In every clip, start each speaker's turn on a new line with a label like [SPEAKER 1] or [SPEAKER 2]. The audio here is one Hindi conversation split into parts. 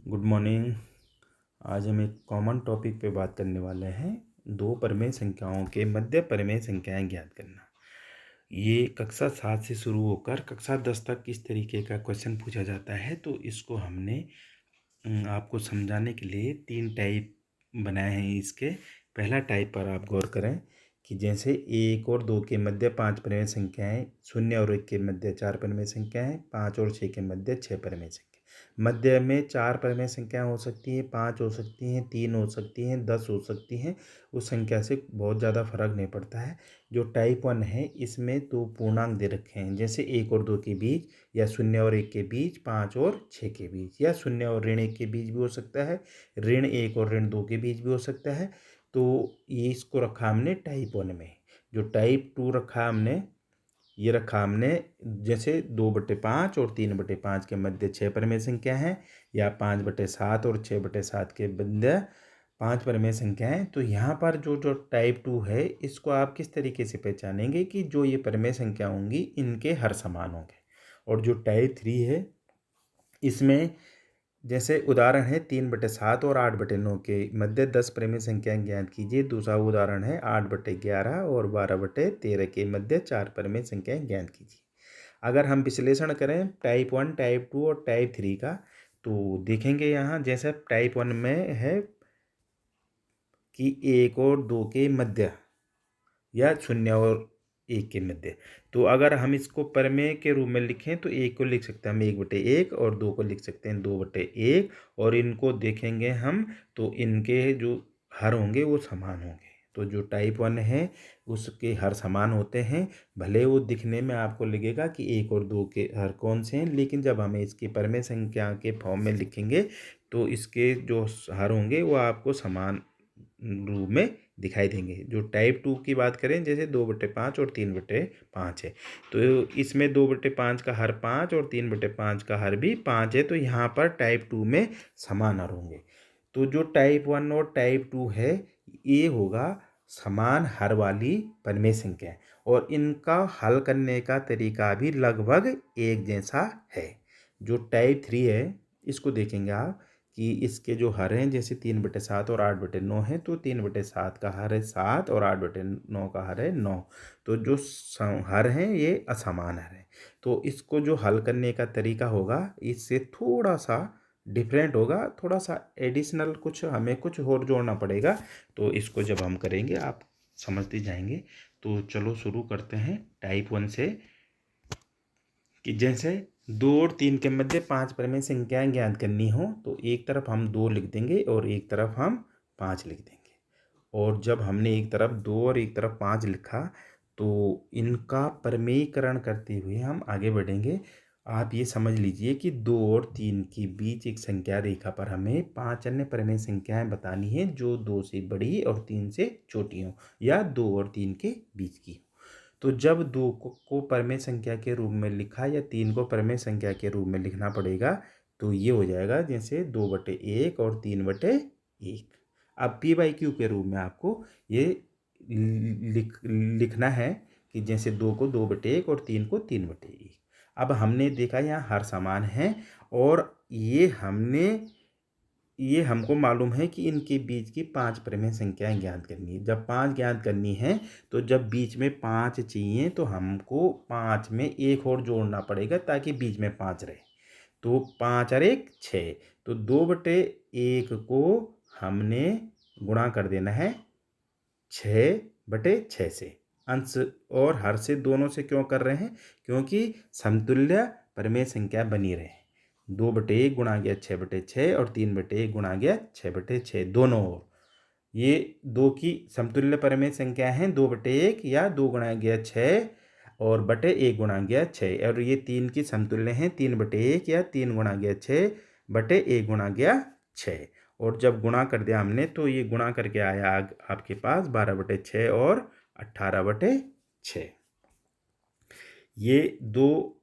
[SPEAKER 1] Good morning. आज हम एक कॉमन टॉपिक पे बात करने वाले हैं। दो परिमेय संख्याओं के मध्य परिमेय संख्याएं ज्ञात करना। ये कक्षा 7 से शुरू होकर कक्षा 10 तक किस तरीके का क्वेश्चन पूछा जाता है, तो इसको हमने आपको समझाने के लिए 3 टाइप बनाए हैं इसके। पहला टाइप पर आप गौर करें कि जैसे 1 और 2 के मध्य 5 परिमेय संख्याएं, 0 और 1 के मध्य 4 परिमेय संख्याएं, 5 और 6 के मध्य 6 परिमेय संख्या। मध्य में 4 परिमेय संख्याएं हो सकती हैं, 5 हो सकती हैं, 3 हो सकती हैं, 10 हो सकती हैं। उस संख्या से बहुत ज़्यादा फर्क नहीं पड़ता है। जो टाइप 1 है इसमें 2 पूर्णांक दे रखे हैं, जैसे 1 और 2 के बीच, या 0 और 1 के बीच, 5 और 6 के बीच, या 0 और ऋण 1 के बीच भी हो सकता है, ऋण 1 और ऋण 2 के बीच भी हो सकता है। तो ये इसको रखा हमने टाइप 1 में। जो टाइप 2 रखा हमने, ये रखा हमने जैसे 2/5 और 3/5 के मध्य 6 परिमेय संख्या है, या 5/7 और 6/7 के मध्य 5 परिमेय संख्या है। तो यहाँ पर जो जो टाइप 2 है इसको आप किस तरीके से पहचानेंगे कि जो ये परिमेय संख्या होंगी इनके हर समान होंगे। और जो टाइप 3 है इसमें जैसे उदाहरण है 3/7 और 8/9 के मध्य 10 परिमेय संख्याएं ज्ञात कीजिए। दूसरा उदाहरण है 8/11 और 12/13 के मध्य 4 परिमेय संख्याएं ज्ञात कीजिए। अगर हम विश्लेषण करें टाइप 1, टाइप 2 और टाइप 3 का, तो देखेंगे यहाँ जैसे टाइप 1 में है कि 1 और 2 के मध्य, या 0 और 1 के मध्य। तो अगर हम इसको परिमेय के रूप में लिखें तो 1 को लिख सकते हैं हम 1/1 और 2 को लिख सकते हैं 2/1। और इनको देखेंगे हम तो इनके जो हर होंगे वो समान होंगे। तो जो टाइप 1 है उसके हर समान होते हैं। भले वो दिखने में आपको लगेगा कि 1 और 2 के हर कौन से हैं, लेकिन जब हमें इसकी परिमेय संख्या के फॉर्म में लिखेंगे तो इसके जो हर होंगे वो आपको समान रूप में दिखाई देंगे। जो टाइप 2 की बात करें जैसे 2/5 और 3/5 है, तो इसमें 2/5 का हर 5 और 3/5 का हर भी 5 है। तो यहाँ पर टाइप 2 में समान हर होंगे। तो जो टाइप 1 और टाइप 2 है ये होगा समान हर वाली परिमेय संख्या, और इनका हल करने का तरीका भी लगभग एक जैसा है। जो टाइप 3 है इसको देखेंगे आप कि इसके जो हर हैं जैसे 3/7 और 8/9 है, तो 3/7 का हर है 7 और 8/9 का हर है 9। तो जो हर हैं ये असमान हर है। तो इसको जो हल करने का तरीका होगा इससे थोड़ा सा डिफरेंट होगा, थोड़ा सा एडिशनल कुछ हमें कुछ और जोड़ना पड़ेगा। तो इसको जब हम करेंगे आप समझते जाएंगे। तो चलो शुरू करते हैं टाइप 1 से। कि जैसे 2 और 3 के मध्य 5 परिमेय संख्याएं ज्ञात करनी हो, तो एक तरफ हम 2 लिख देंगे और एक तरफ हम 5 लिख देंगे। और जब हमने एक तरफ 2 और एक तरफ 5 लिखा तो इनका परिमेयीकरण करते हुए हम आगे बढ़ेंगे। आप ये समझ लीजिए कि 2 और 3 के बीच एक संख्या रेखा पर हमें 5 अन्य परिमेय संख्याएं बतानी है जो 2 से बड़ी और 3 से छोटी हो, या 2 और 3 के बीच की हो। तो जब 2 को परिमेय संख्या के रूप में लिखा या 3 को परिमेय संख्या के रूप में लिखना पड़ेगा, तो ये हो जाएगा जैसे 2/1 और 3/1। अब p/q के रूप में आपको ये लिखना है कि जैसे 2 को 2/1 और 3 को 3/1। अब हमने देखा यहाँ हर समान है, और ये हमको मालूम है कि इनके बीच की 5 परिमेय संख्याएं ज्ञात करनी है। जब 5 ज्ञात करनी है तो जब बीच में 5 चाहिए तो हमको 5 में एक और जोड़ना पड़ेगा ताकि बीच में 5 रहे। तो 5 और 1 6। तो 2/1 को हमने गुणा कर देना है 6/6 से। अंश और हर से दोनों से क्यों कर रहे हैं? क्योंकि समतुल्य परिमेय संख्या बनी रहे। 2/1 गुणा गया 6/6 और 3/1 गुणा गया 6/6, दोनों ओर। ये 2 की समतुल्य परिमेय संख्या है 2/1, या 2 गुणा गया 6 और बटे 1 गुणा गया 6। और ये 3 की समतुल्य है 3/1, या 3 गुणा गया 6 बटे 1 गुणा गया 6। और जब गुणा कर दिया हमने तो ये गुणा करके आया आपके पास 12/6 और 18/6। ये 2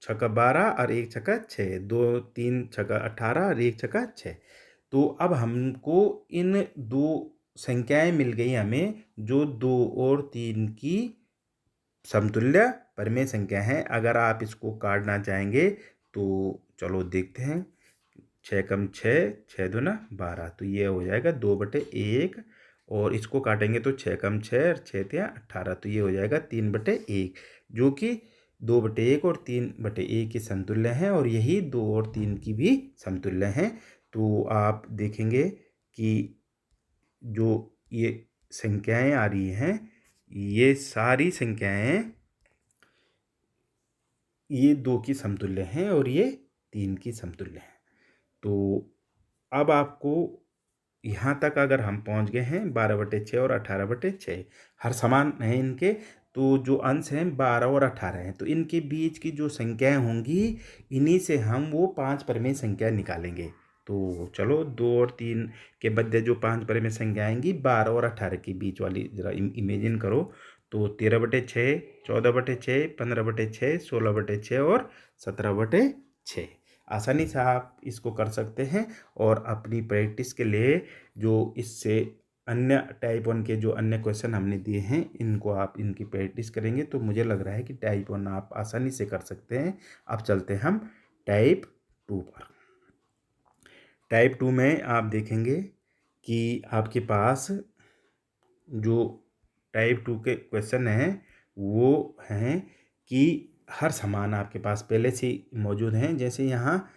[SPEAKER 1] छक्का 12 और 1 छक्का 6, 2 3 छक्का 18 और 1 छक्का 6। तो अब हमको इन दो संख्याएं मिल गई हमें जो 2 और 3 की समतुल्य परिमेय संख्या है। अगर आप इसको काटना चाहेंगे तो चलो देखते हैं। 6 कम 6, 6 दूना 12, तो ये हो जाएगा 2/1। और इसको काटेंगे तो 6 कम 6 और 6 तिया 18, तो ये हो जाएगा 3/1, जो कि 2/1 और 3/1 के समतुल्य हैं, और यही 2 और 3 की भी समतुल्य हैं। तो आप देखेंगे कि जो ये संख्याएं आ रही हैं, ये सारी संख्याएं ये 2 की समतुल्य हैं और ये 3 की समतुल्य हैं। तो अब आपको यहाँ तक अगर हम पहुँच गए हैं 12/6 और 18/6, हर समान हैं इनके, तो जो अंश हैं 12 और 18 हैं, तो इनके बीच की जो संख्याएं होंगी, इन्हीं से हम वो 5 परिमेय संख्या निकालेंगे। तो चलो 2 और 3 के मध्य जो 5 परिमेय संख्या आएंगी 12 और 18 के बीच वाली जरा इमेजिन करो। तो 13/6, 14/6, 15/6, 16/6 और 17/6। आसानी से आप इसको कर सकते हैं। और अपनी प्रैक्टिस के लिए जो इससे अन्य टाइप 1 के जो अन्य क्वेश्चन हमने दिए हैं, इनको आप इनकी प्रैक्टिस करेंगे तो मुझे लग रहा है कि टाइप 1 आप आसानी से कर सकते हैं। अब चलते हैं हम टाइप 2 पर। टाइप 2 में आप देखेंगे कि आपके पास जो टाइप 2 के क्वेश्चन हैं वो हैं कि हर समान आपके पास पहले से मौजूद हैं। जैसे यहाँ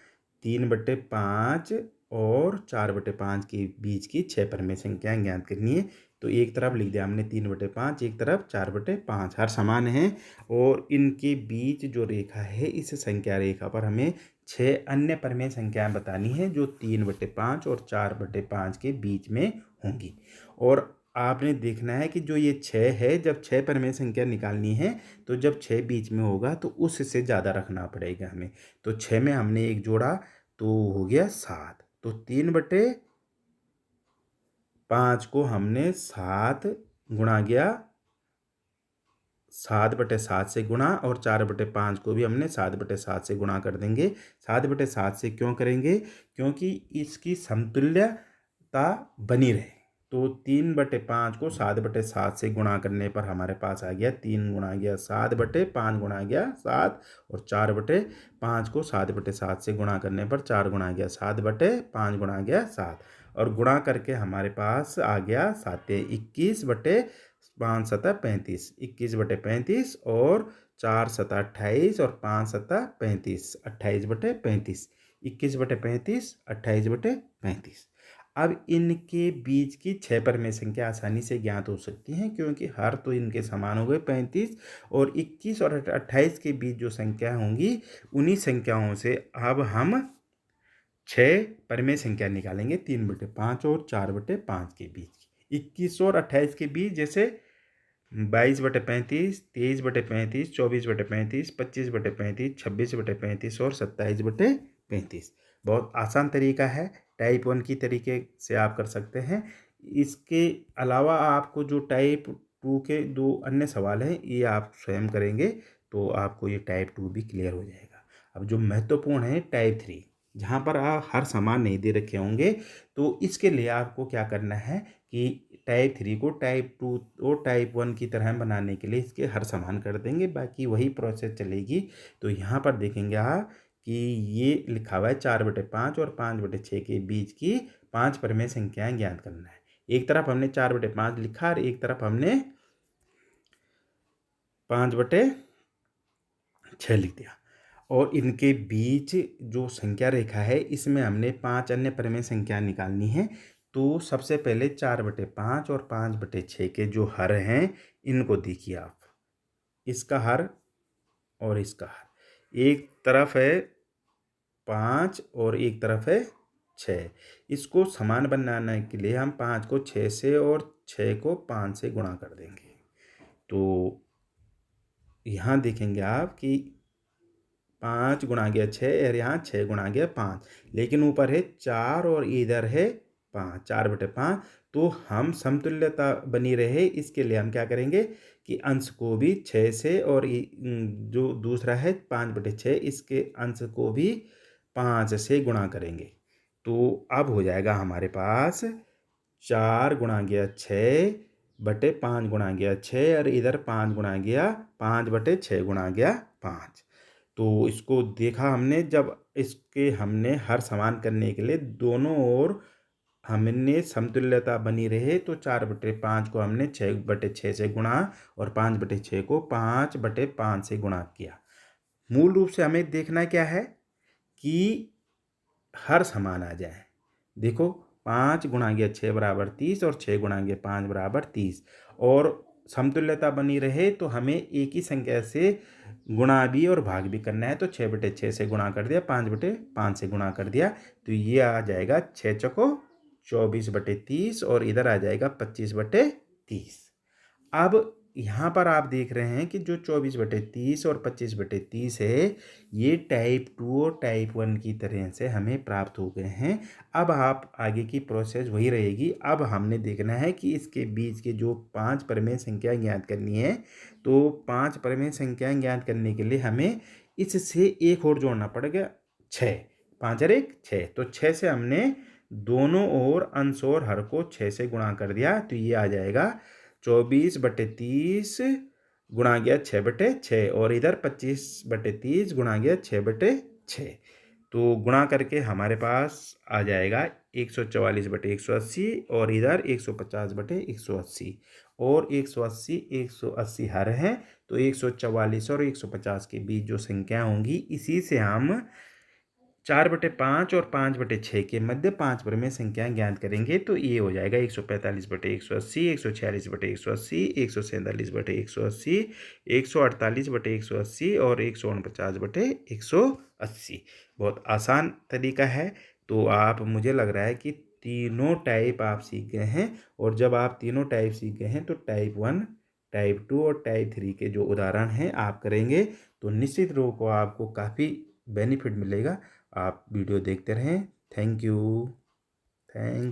[SPEAKER 1] 3/5 और 4/5 के बीच की 6 परिमेय संख्याएं ज्ञात करनी है। तो एक तरफ लिख दिया हमने 3/5, एक तरफ 4/5, हर समान हैं। और इनके बीच जो रेखा है, इस संख्या रेखा पर हमें 6 अन्य परिमेय संख्याएं बतानी है जो 3/5 और 4/5 के बीच में होंगी। और आपने देखना है कि जो ये 6 है, जब 6 परिमेय संख्या निकालनी है तो जब 6 बीच में होगा तो उससे ज़्यादा रखना पड़ेगा हमें। तो 6 में हमने एक जोड़ा तो हो गया 7, तो 3/5 को हमने 7 गुणा गया 7/7 से गुणा, और 4/5 को भी हमने 7/7 से गुणा कर देंगे। 7/7 से क्यों करेंगे? क्योंकि इसकी समतुल्यता बनी रहे। तो 3/5 को 7/7 से गुणा करने पर हमारे पास आ गया 3 गुणा गया 7/5 गुणा गया 7, और 4/5 को 7/7 से गुणा करने पर 4 गुणा गया 7/5 गुणा गया 7, और गुणा करके हमारे पास आ गया 7 21/5 सतह 35, 21/35, और 4 सतह 28 और 5 सतह 35, 28/35, 21/35, 28/35। अब इनके बीच की 6 परिमेय संख्या आसानी से ज्ञात हो सकती हैं, क्योंकि हर तो इनके समान हो गए 35, और 21 और 28 के बीच जो संख्या होंगी, उन्हीं संख्याओं से अब हम 6 परिमेय संख्या निकालेंगे 3/5 और 4/5 के बीच की। 21 और 28 के बीच जैसे 22/35, 23/35, 24/35, 25/35, 26/35 और 27/35। बहुत आसान तरीका है, टाइप 1 की तरीके से आप कर सकते हैं। इसके अलावा आपको जो टाइप 2 के 2 अन्य सवाल हैं, ये आप स्वयं करेंगे तो आपको ये टाइप 2 भी क्लियर हो जाएगा। अब जो महत्वपूर्ण है टाइप 3, जहाँ पर हर समान नहीं दे रखे होंगे, तो इसके लिए आपको क्या करना है कि टाइप 3 को टाइप 2 और टाइप 1 की तरह बनाने के लिए इसके हर समान कर देंगे, बाकी वही प्रोसेस चलेगी। तो यहाँ पर देखेंगे आप कि ये लिखा हुआ है 4/5 और 5/6 के बीच की 5 परिमेय संख्याएं ज्ञात करना है। एक तरफ हमने 4/5 लिखा और एक तरफ हमने 5/6 लिख दिया। और इनके बीच जो संख्या रेखा है, इसमें हमने 5 अन्य परिमेय संख्या निकालनी है। तो सबसे पहले 4/5 और 5/6 के जो हर हैं, इनको देखिए आप, इसका हर और इसका हर। एक तरफ है 5 और एक तरफ है 6। इसको समान बनाने के लिए हम 5 को 6 से और 6 को 5 से गुणा कर देंगे। तो यहाँ देखेंगे आप कि 5 गुणा गया 6 और यहाँ 6 गुणा गया 5, लेकिन ऊपर है 4 और इधर है 5, 4/5। तो हम समतुल्यता बनी रहे, इसके लिए हम क्या करेंगे कि अंश को भी 6 से, और जो दूसरा है 5/6, इसके अंश को भी 5 से गुणा करेंगे। तो अब हो जाएगा हमारे पास 4 गुणा गया 6/5 गुणा गया 6, और इधर 5 गुणा गया 5/6 गुणा गया 5। तो इसको देखा हमने, जब इसके हमने हर समान करने के लिए दोनों ओर हमने समतुल्यता बनी रहे तो 4/5 को हमने 6/6 से गुणा और 5/6 को 5/5 से गुणा किया। मूल रूप से हमें देखना क्या है कि हर समान आ जाए। देखो 5 गुणा गया 6 बराबर 30 और 6 गुणा गया 5 बराबर 30, और समतुल्यता बनी रहे तो हमें एक ही संख्या से गुणा भी और भाग भी करना है। तो 6/6 से गुणा कर दिया, 5/5 से गुणा कर दिया, तो ये आ जाएगा 6 चौको 24/30 और इधर आ जाएगा 25/30। अब यहाँ पर आप देख रहे हैं कि जो 24/30 और 25/30 है, ये टाइप 2 और टाइप 1 की तरह से हमें प्राप्त हो गए हैं। अब आप आगे की प्रोसेस वही रहेगी। अब हमने देखना है कि इसके बीच के जो 5 परिमेय संख्या ज्ञात करनी है, तो 5 परिमेय संख्या ज्ञात करने के लिए हमें इससे एक और जोड़ना पड़ेगा, 6। 5 और 1 6, तो 6 से हमने दोनों ओर अंश और हर को 6 से गुणा कर दिया, तो ये आ जाएगा 24/30 गुणा गया 6/6 और इधर 25/30 गुणा गया 6/6। तो गुणा करके हमारे पास आ जाएगा 144/180 और इधर 150/180, और 180 हर हैं, तो 144 और 150 के बीच जो संख्या होंगी, इसी से हम 4/5 और 5/6 के मध्य 5 परिमेय संख्याएं ज्ञात करेंगे। तो ये हो जाएगा 145/180, 146/180, 147/180, 148/180 और 149/180। बहुत आसान तरीका है। तो आप, मुझे लग रहा है कि तीनों टाइप आप सीख गए हैं, और जब आप तीनों टाइप सीख गए हैं तो टाइप 1, टाइप 2 और टाइप 3 के जो उदाहरण हैं आप करेंगे, तो निश्चित रूप को आपको काफ़ी बेनिफिट मिलेगा। आप वीडियो देखते रहें। Thank you. थैंक